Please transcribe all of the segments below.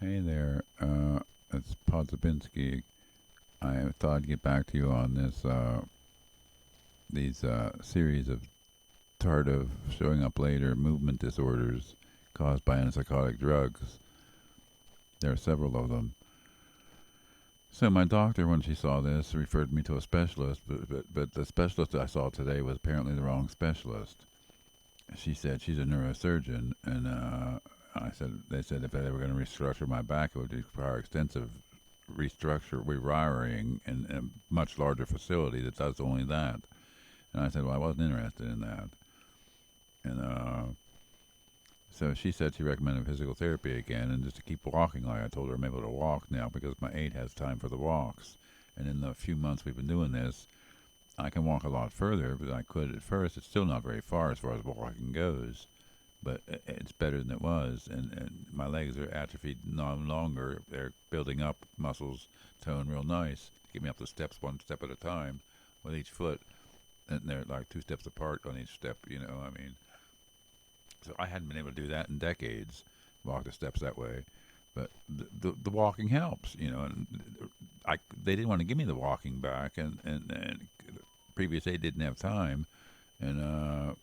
Hey there, it's Podzabinski. I thought I'd get back to you on these series of tardive, showing up later movement disorders caused by antipsychotic drugs. There are several of them. So my doctor, when she saw this, referred me to a specialist, but the specialist I saw today was apparently the wrong specialist. She said she's a neurosurgeon, and they said if they were going to restructure my back, it would require extensive rewiring in a much larger facility that does only that. And I said, well, I wasn't interested in that. And so she said she recommended physical therapy again, and just to keep walking. Like I told her, I'm able to walk now because my aide has time for the walks. And in the few months we've been doing this, I can walk a lot further than I could at first. It's still not very far as walking goes, but it's better than it was. And my legs are atrophied no longer. They're building up muscles, tone real nice to get me up the steps one step at a time with each foot. And they're like 2 steps apart on each step, I mean. So I hadn't been able to do that in decades, walk the steps that way. But the walking helps, And they didn't want to give me the walking back, and previous aide didn't have time, and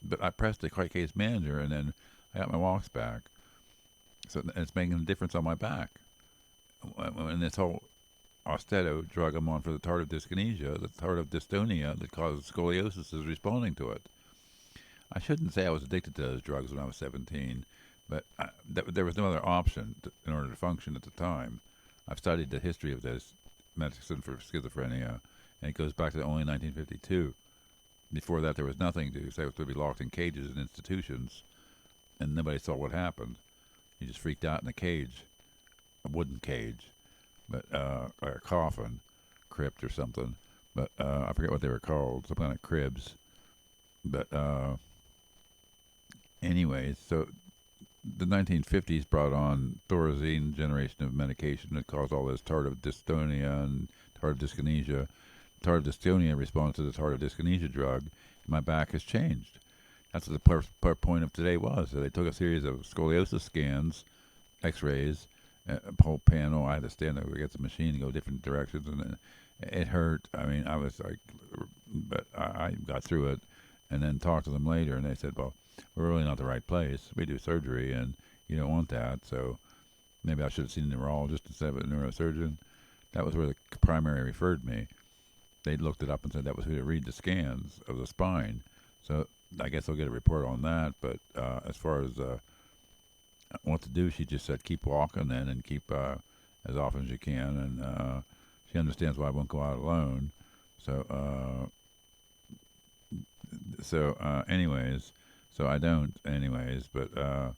but I pressed the case manager, and then I got my walks back. So it's making a difference on my back. And this whole Austedo drug I'm on for the tardive dyskinesia, the tardive dystonia that causes scoliosis, is responding to it. I shouldn't say I was addicted to those drugs when I was 17, but there was no other option in order to function at the time. I've studied the history of this medicine for schizophrenia, and it goes back to only 1952. Before that, there was nothing to say. It was to be locked in cages in institutions, and nobody saw what happened. You just freaked out in a cage, a wooden cage, but or a coffin, crypt or something. But I forget what they were called, some kind of cribs. But anyways, so the 1950s brought on thorazine generation of medication that caused all this tardive dystonia and tardive dyskinesia. Tardive dystonia responds to the tardive dyskinesia drug. My back has changed. That's what the point of today was. So they took a series of scoliosis scans, X-rays, a whole panel. I had to stand over against the machine and go different directions, and it hurt. I mean, I was like, but I got through it, and then talked to them later, and they said, well, we're really not the right place. We do surgery, and you don't want that. So maybe I should have seen a neurologist instead of a neurosurgeon. That was where the primary referred me. They looked it up and said that was who to read the scans of the spine. So I guess I'll get a report on that. But as far as what to do, she just said keep walking then and keep as often as you can. And she understands why I won't go out alone. So anyways, so I don't anyways. But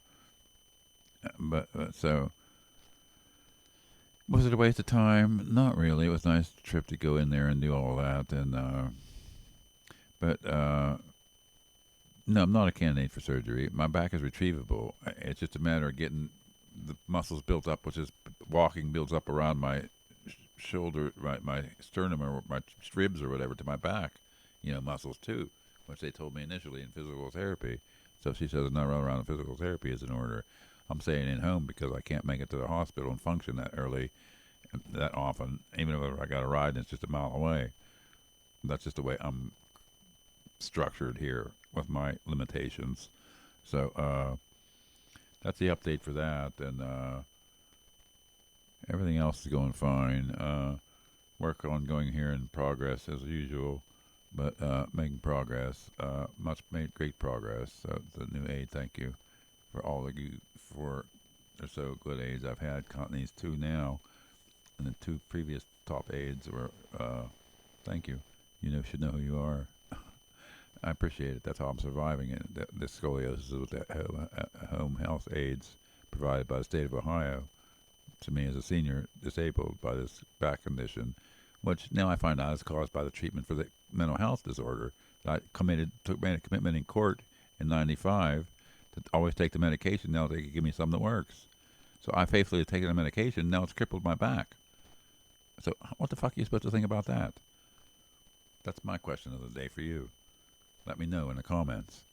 so. Was it a waste of time? Not really. It was a nice trip to go in there and do all that, and no, I'm not a candidate for surgery. My back is retrievable. It's just a matter of getting the muscles built up, which is walking builds up around my shoulder, my sternum or my ribs or whatever to my back. Muscles too, which they told me initially in physical therapy. So she says not run around physical therapy is in order. I'm staying in home because I can't make it to the hospital and function that early, that often. Even if I got a ride and it's just a mile away. That's just the way I'm structured here with my limitations. So that's the update for that, and everything else is going fine. Work ongoing here in progress as usual, but making progress. Made great progress. So the new aid, thank you for all of you for or so good aides I've had. These 2 now, and the 2 previous top aides were. Thank you. Should know who you are. I appreciate it. That's how I'm surviving it. This scoliosis with the home health aides provided by the state of Ohio to me as a senior disabled by this back condition, which now I find out is caused by the treatment for the mental health disorder. I made a commitment in court in '95 to always take the medication. Now they can give me something that works. So I faithfully have taken the medication. Now it's crippled my back. So what the fuck are you supposed to think about that? That's my question of the day for you. Let me know in the comments.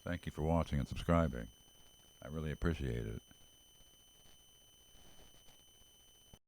Thank you for watching and subscribing. I really appreciate it.